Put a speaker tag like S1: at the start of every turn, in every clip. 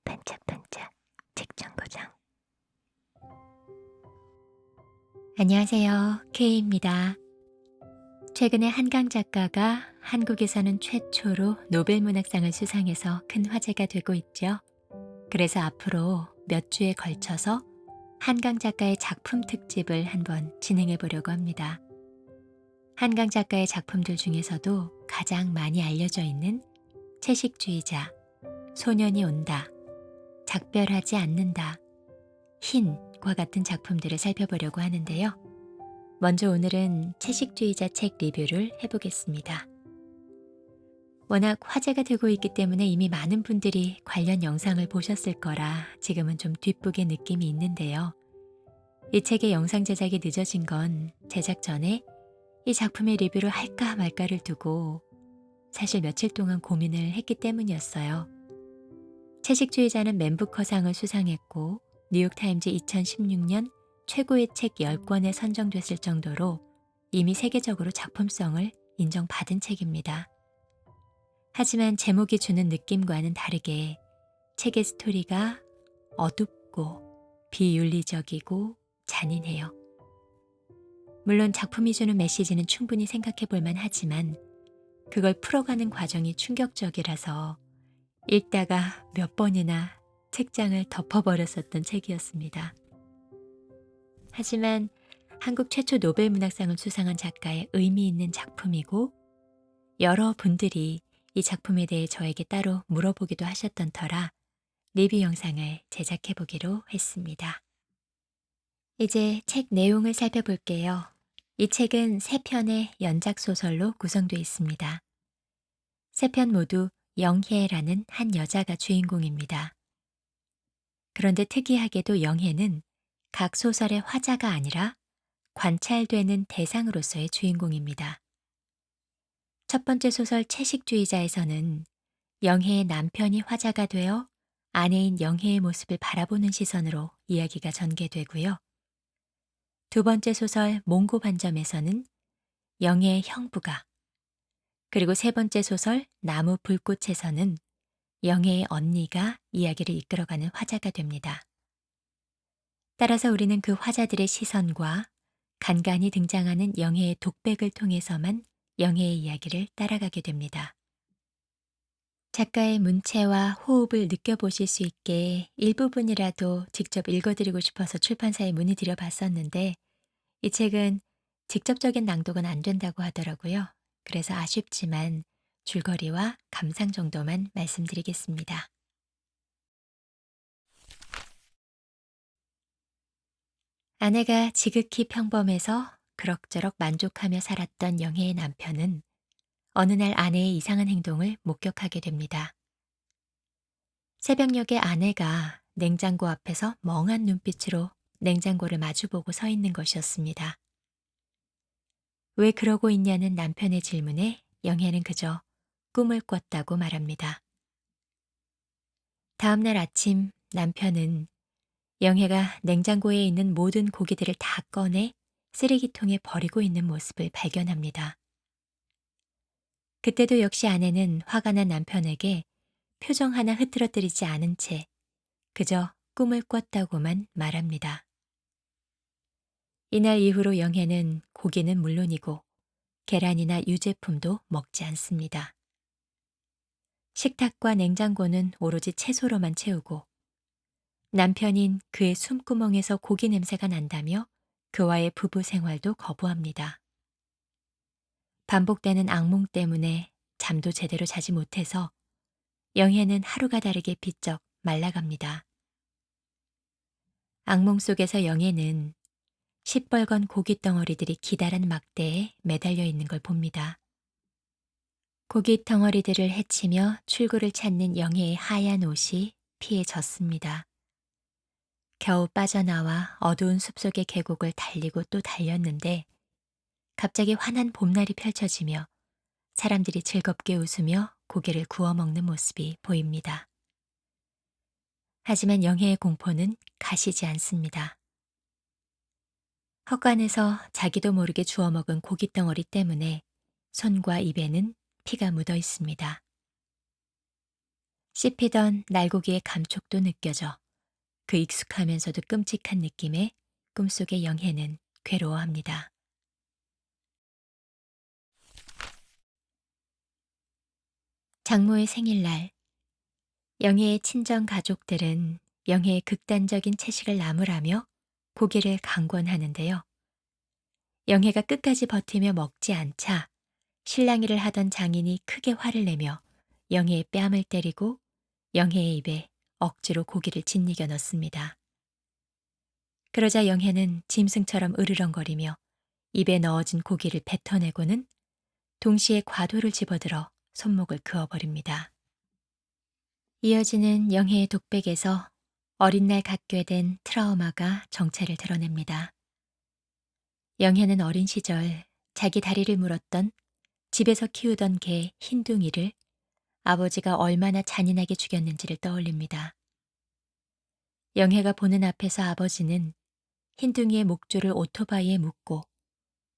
S1: 반짝반짝 책정거장. 안녕하세요. K입니다. 최근에 한강 작가가 한국에서는 최초로 노벨문학상을 수상해서 큰 화제가 되고 있죠. 그래서 앞으로 몇 주에 걸쳐서 한강 작가의 작품 특집을 한번 진행해 보려고 합니다. 한강 작가의 작품들 중에서도 가장 많이 알려져 있는 채식주의자, 소년이 온다, 작별하지 않는다, 흰과 같은 작품들을 살펴보려고 하는데요. 먼저 오늘은 채식주의자 책 리뷰를 해보겠습니다. 워낙 화제가 되고 있기 때문에 이미 많은 분들이 관련 영상을 보셨을 거라 지금은 좀 뒷북의 느낌이 있는데요. 이 책의 영상 제작이 늦어진 건 제작 전에 이 작품의 리뷰를 할까 말까를 두고 사실 며칠 동안 고민을 했기 때문이었어요. 채식주의자는 맨부커상을 수상했고 뉴욕타임즈 2016년 최고의 책 10권에 선정됐을 정도로 이미 세계적으로 작품성을 인정받은 책입니다. 하지만 제목이 주는 느낌과는 다르게 책의 스토리가 어둡고 비윤리적이고 잔인해요. 물론 작품이 주는 메시지는 충분히 생각해 볼 만하지만 그걸 풀어가는 과정이 충격적이라서 읽다가 몇 번이나 책장을 덮어버렸었던 책이었습니다. 하지만 한국 최초 노벨문학상을 수상한 작가의 의미 있는 작품이고 여러 분들이 이 작품에 대해 저에게 따로 물어보기도 하셨던 터라 리뷰 영상을 제작해 보기로 했습니다. 이제 책 내용을 살펴볼게요. 이 책은 3편의 연작소설로 구성되어 있습니다. 3편 모두 영혜라는 한 여자가 주인공입니다. 그런데 특이하게도 영혜는 각 소설의 화자가 아니라 관찰되는 대상으로서의 주인공입니다. 첫 번째 소설 채식주의자에서는 영혜의 남편이 화자가 되어 아내인 영혜의 모습을 바라보는 시선으로 이야기가 전개되고요. 두 번째 소설 몽고반점에서는 영혜의 형부가, 그리고 세 번째 소설 나무 불꽃에서는 영혜의 언니가 이야기를 이끌어가는 화자가 됩니다. 따라서 우리는 그 화자들의 시선과 간간히 등장하는 영혜의 독백을 통해서만 영혜의 이야기를 따라가게 됩니다. 작가의 문체와 호흡을 느껴보실 수 있게 일부분이라도 직접 읽어드리고 싶어서 출판사에 문의드려 봤었는데 이 책은 직접적인 낭독은 안 된다고 하더라고요. 그래서 아쉽지만 줄거리와 감상 정도만 말씀드리겠습니다. 아내가 지극히 평범해서 그럭저럭 만족하며 살았던 영혜의 남편은 어느 날 아내의 이상한 행동을 목격하게 됩니다. 새벽녘에 아내가 냉장고 앞에서 멍한 눈빛으로 냉장고를 마주보고 서 있는 것이었습니다. 왜 그러고 있냐는 남편의 질문에 영혜는 그저 꿈을 꿨다고 말합니다. 다음 날 아침 남편은 영혜가 냉장고에 있는 모든 고기들을 다 꺼내 쓰레기통에 버리고 있는 모습을 발견합니다. 그때도 역시 아내는 화가 난 남편에게 표정 하나 흐트러뜨리지 않은 채 그저 꿈을 꿨다고만 말합니다. 이날 이후로 영혜는 고기는 물론이고 계란이나 유제품도 먹지 않습니다. 식탁과 냉장고는 오로지 채소로만 채우고 남편인 그의 숨구멍에서 고기 냄새가 난다며 그와의 부부 생활도 거부합니다. 반복되는 악몽 때문에 잠도 제대로 자지 못해서 영혜는 하루가 다르게 비쩍 말라갑니다. 악몽 속에서 영혜는 시뻘건 고기 덩어리들이 기다란 막대에 매달려 있는 걸 봅니다. 고기 덩어리들을 헤치며 출구를 찾는 영혜의 하얀 옷이 피에 젖습니다. 겨우 빠져나와 어두운 숲속의 계곡을 달리고 또 달렸는데 갑자기 환한 봄날이 펼쳐지며 사람들이 즐겁게 웃으며 고기를 구워 먹는 모습이 보입니다. 하지만 영혜의 공포는 가시지 않습니다. 헛간에서 자기도 모르게 주워 먹은 고기 덩어리 때문에 손과 입에는 피가 묻어 있습니다. 씹히던 날고기의 감촉도 느껴져 그 익숙하면서도 끔찍한 느낌에 꿈속의 영혜는 괴로워합니다. 장모의 생일날, 영혜의 친정 가족들은 영혜의 극단적인 채식을 나무라며 고기를 강권하는데요. 영혜가 끝까지 버티며 먹지 않자 실랑이를 하던 장인이 크게 화를 내며 영혜의 뺨을 때리고 영혜의 입에 억지로 고기를 짓이겨 넣습니다. 그러자 영혜는 짐승처럼 으르렁거리며 입에 넣어진 고기를 뱉어내고는 동시에 과도를 집어들어 손목을 그어버립니다. 이어지는 영혜의 독백에서 어린 날 갖게 된 트라우마가 정체를 드러냅니다. 영혜는 어린 시절 자기 다리를 물었던 집에서 키우던 개 흰둥이를 아버지가 얼마나 잔인하게 죽였는지를 떠올립니다. 영혜가 보는 앞에서 아버지는 흰둥이의 목줄을 오토바이에 묶고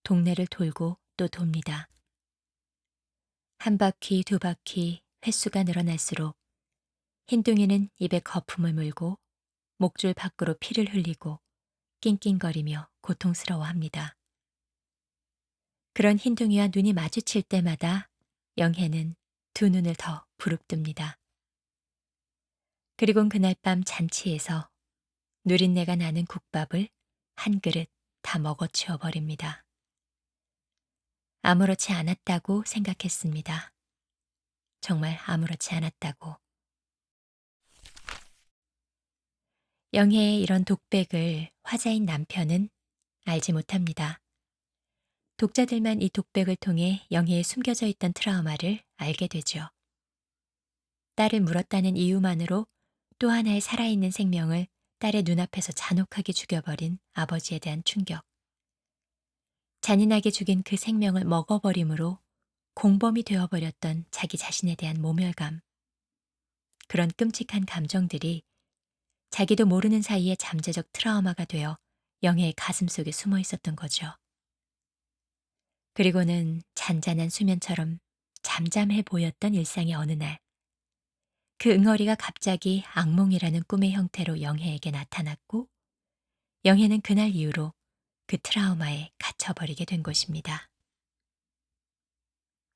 S1: 동네를 돌고 또 돕니다. 한 바퀴, 두 바퀴 횟수가 늘어날수록 흰둥이는 입에 거품을 물고 목줄 밖으로 피를 흘리고 낑낑거리며 고통스러워합니다. 그런 흰둥이와 눈이 마주칠 때마다 영혜는 두 눈을 더 부릅뜨입니다. 그리곤 그날 밤 잔치에서 누린내가 나는 국밥을 한 그릇 다 먹어치워 버립니다. 아무렇지 않았다고 생각했습니다. 정말 아무렇지 않았다고. 영혜의 이런 독백을 화자인 남편은 알지 못합니다. 독자들만 이 독백을 통해 영혜의 숨겨져 있던 트라우마를 알게 되죠. 딸을 물었다는 이유만으로 또 하나의 살아있는 생명을 딸의 눈앞에서 잔혹하게 죽여버린 아버지에 대한 충격. 잔인하게 죽인 그 생명을 먹어버림으로 공범이 되어버렸던 자기 자신에 대한 모멸감. 그런 끔찍한 감정들이 자기도 모르는 사이에 잠재적 트라우마가 되어 영혜의 가슴 속에 숨어 있었던 거죠. 그리고는 잔잔한 수면처럼 잠잠해 보였던 일상의 어느 날, 그 응어리가 갑자기 악몽이라는 꿈의 형태로 영혜에게 나타났고, 영혜는 그날 이후로 그 트라우마에 갇혀버리게 된 것입니다.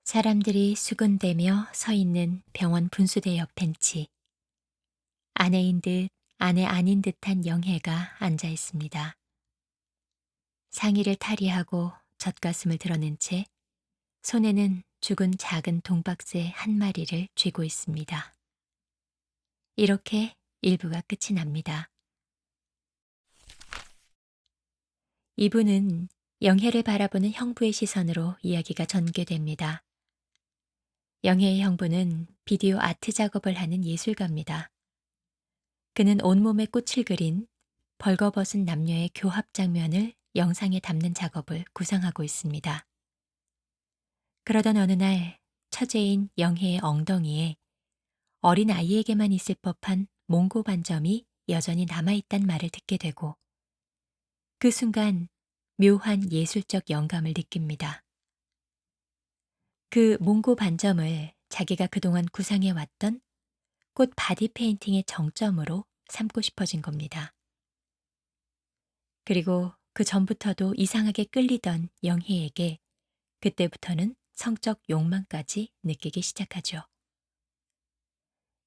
S1: 사람들이 수군대며 서 있는 병원 분수대 옆 벤치. 아내인 듯 아내 아닌 듯한 영혜가 앉아 있습니다. 상의를 탈의하고 젖가슴을 드러낸 채 손에는 죽은 작은 동박새 한 마리를 쥐고 있습니다. 이렇게 일부가 끝이 납니다. 2부는 영혜를 바라보는 형부의 시선으로 이야기가 전개됩니다. 영혜의 형부는 비디오 아트 작업을 하는 예술가입니다. 그는 온몸에 꽃을 그린 벌거벗은 남녀의 교합 장면을 영상에 담는 작업을 구상하고 있습니다. 그러던 어느 날 처제인 영혜의 엉덩이에 어린 아이에게만 있을 법한 몽고 반점이 여전히 남아있단 말을 듣게 되고 그 순간 묘한 예술적 영감을 느낍니다. 그 몽고 반점을 자기가 그동안 구상해왔던 꽃 바디 페인팅의 정점으로 삼고 싶어진 겁니다. 그리고 그 전부터도 이상하게 끌리던 영희에게 그때부터는 성적 욕망까지 느끼기 시작하죠.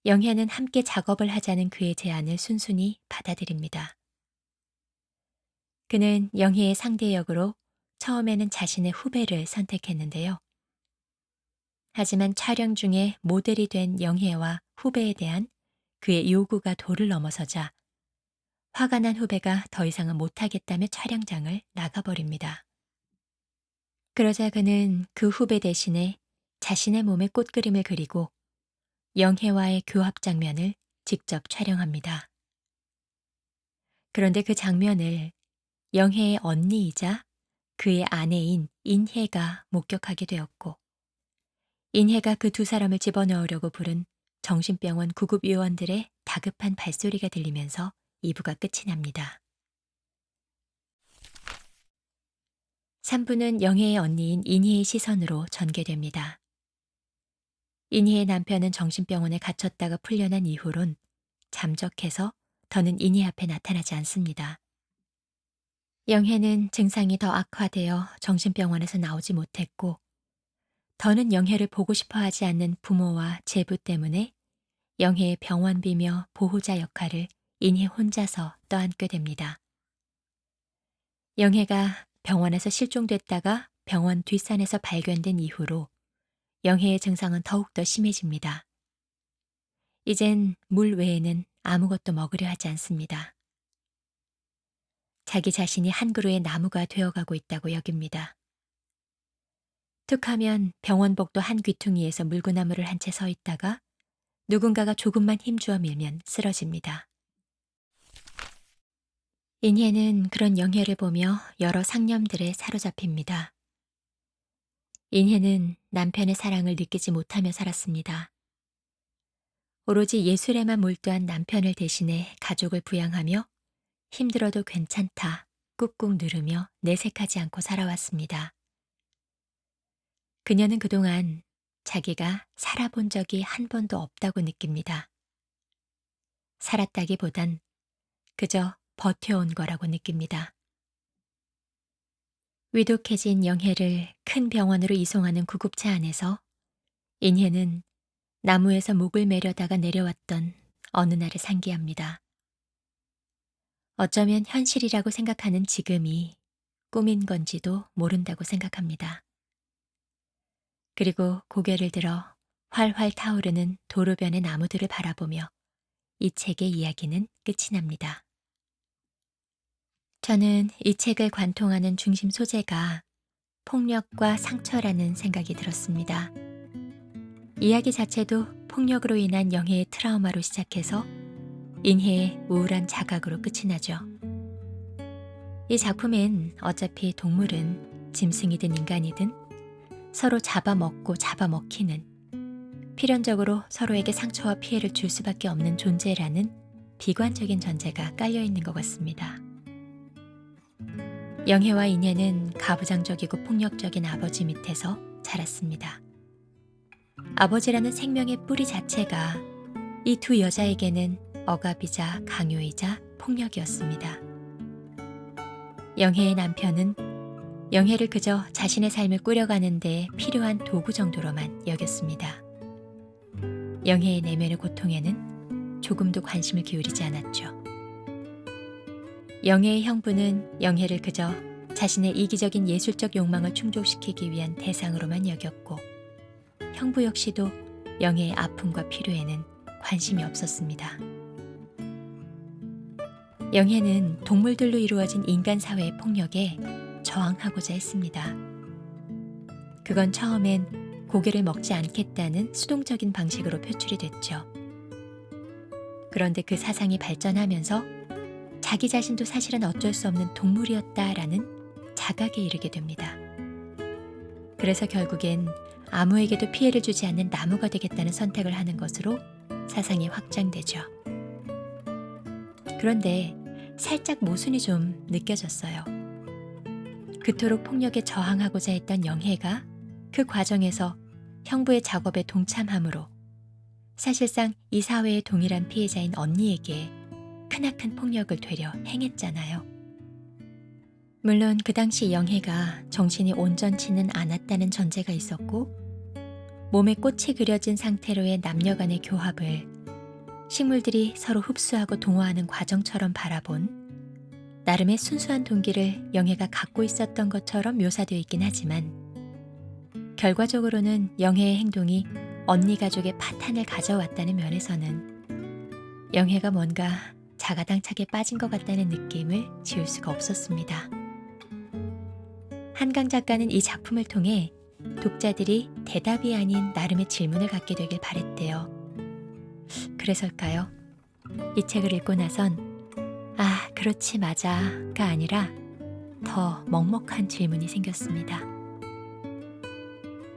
S1: 영희는 함께 작업을 하자는 그의 제안을 순순히 받아들입니다. 그는 영희의 상대 역으로 처음에는 자신의 후배를 선택했는데요. 하지만 촬영 중에 모델이 된 영희와 후배에 대한 그의 요구가 도를 넘어서자 화가 난 후배가 더 이상은 못하겠다며 촬영장을 나가버립니다. 그러자 그는 그 후배 대신에 자신의 몸에 꽃그림을 그리고 영혜와의 교합 장면을 직접 촬영합니다. 그런데 그 장면을 영혜의 언니이자 그의 아내인 인혜가 목격하게 되었고 인혜가 그 두 사람을 집어넣으려고 부른 정신병원 구급요원들의 다급한 발소리가 들리면서 2부가 끝이 납니다. 3부는 영혜의 언니인 인희의 시선으로 전개됩니다. 인희의 남편은 정신병원에 갇혔다가 풀려난 이후론 잠적해서 더는 인희 앞에 나타나지 않습니다. 영혜는 증상이 더 악화되어 정신병원에서 나오지 못했고 더는 영혜를 보고 싶어 하지 않는 부모와 제부 때문에 영혜의 병원비며 보호자 역할을 인희 혼자서 떠안게 됩니다. 영혜가 병원에서 실종됐다가 병원 뒷산에서 발견된 이후로 영혜의 증상은 더욱더 심해집니다. 이젠 물 외에는 아무것도 먹으려 하지 않습니다. 자기 자신이 한 그루의 나무가 되어가고 있다고 여깁니다. 툭하면 병원복도 한 귀퉁이에서 물구나무를 한 채 서 있다가 누군가가 조금만 힘주어 밀면 쓰러집니다. 인혜는 그런 영혜를 보며 여러 상념들에 사로잡힙니다. 인혜는 남편의 사랑을 느끼지 못하며 살았습니다. 오로지 예술에만 몰두한 남편을 대신해 가족을 부양하며 힘들어도 괜찮다 꾹꾹 누르며 내색하지 않고 살아왔습니다. 그녀는 그동안 자기가 살아본 적이 한 번도 없다고 느낍니다. 살았다기보단 그저 버텨온 거라고 느낍니다. 위독해진 영혜를 큰 병원으로 이송하는 구급차 안에서 인혜는 나무에서 목을 매려다가 내려왔던 어느 날을 상기합니다. 어쩌면 현실이라고 생각하는 지금이 꿈인 건지도 모른다고 생각합니다. 그리고 고개를 들어 활활 타오르는 도로변의 나무들을 바라보며 이 책의 이야기는 끝이 납니다. 저는 이 책을 관통하는 중심 소재가 폭력과 상처라는 생각이 들었습니다. 이야기 자체도 폭력으로 인한 영혜의 트라우마로 시작해서 인혜의 우울한 자각으로 끝이 나죠. 이 작품엔 어차피 동물은 짐승이든 인간이든 서로 잡아먹고 잡아먹히는 필연적으로 서로에게 상처와 피해를 줄 수밖에 없는 존재라는 비관적인 전제가 깔려있는 것 같습니다. 영혜와 인혜는 가부장적이고 폭력적인 아버지 밑에서 자랐습니다. 아버지라는 생명의 뿌리 자체가 이 두 여자에게는 억압이자 강요이자 폭력이었습니다. 영혜의 남편은 영혜를 그저 자신의 삶을 꾸려가는 데 필요한 도구 정도로만 여겼습니다. 영혜의 내면의 고통에는 조금도 관심을 기울이지 않았죠. 영혜의 형부는 영혜를 그저 자신의 이기적인 예술적 욕망을 충족시키기 위한 대상으로만 여겼고 형부 역시도 영혜의 아픔과 필요에는 관심이 없었습니다. 영혜는 동물들로 이루어진 인간 사회의 폭력에 저항하고자 했습니다. 그건 처음엔 고개를 먹지 않겠다는 수동적인 방식으로 표출이 됐죠. 그런데 그 사상이 발전하면서 자기 자신도 사실은 어쩔 수 없는 동물이었다라는 자각에 이르게 됩니다. 그래서 결국엔 아무에게도 피해를 주지 않는 나무가 되겠다는 선택을 하는 것으로 사상이 확장되죠. 그런데 살짝 모순이 좀 느껴졌어요. 그토록 폭력에 저항하고자 했던 영혜가 그 과정에서 형부의 작업에 동참함으로 사실상 이 사회의 동일한 피해자인 언니에게 크나큰 폭력을 되려 행했잖아요. 물론 그 당시 영혜가 정신이 온전치는 않았다는 전제가 있었고 몸에 꽃이 그려진 상태로의 남녀 간의 교합을 식물들이 서로 흡수하고 동화하는 과정처럼 바라본 나름의 순수한 동기를 영혜가 갖고 있었던 것처럼 묘사되어 있긴 하지만 결과적으로는 영혜의 행동이 언니 가족의 파탄을 가져왔다는 면에서는 영혜가 뭔가 자가당착에 빠진 것 같다는 느낌을 지울 수가 없었습니다. 한강 작가는 이 작품을 통해 독자들이 대답이 아닌 나름의 질문을 갖게 되길 바랬대요. 그래서일까요? 이 책을 읽고 나선 아, 그렇지 맞아가 아니라 더 먹먹한 질문이 생겼습니다.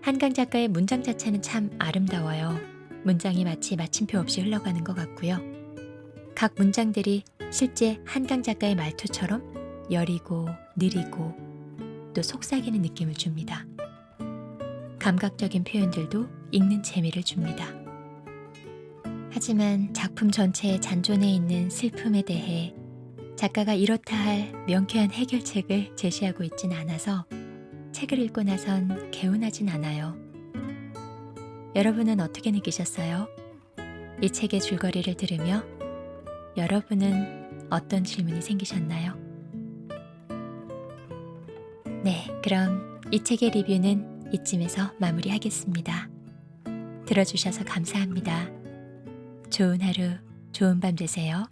S1: 한강 작가의 문장 자체는 참 아름다워요. 문장이 마치 마침표 없이 흘러가는 것 같고요. 각 문장들이 실제 한강 작가의 말투처럼 여리고 느리고 또 속삭이는 느낌을 줍니다. 감각적인 표현들도 읽는 재미를 줍니다. 하지만 작품 전체에 잔존해 있는 슬픔에 대해 작가가 이렇다 할 명쾌한 해결책을 제시하고 있진 않아서 책을 읽고 나선 개운하진 않아요. 여러분은 어떻게 느끼셨어요? 이 책의 줄거리를 들으며 여러분은 어떤 질문이 생기셨나요? 네, 그럼 이 책의 리뷰는 이쯤에서 마무리하겠습니다. 들어주셔서 감사합니다. 좋은 하루, 좋은 밤 되세요.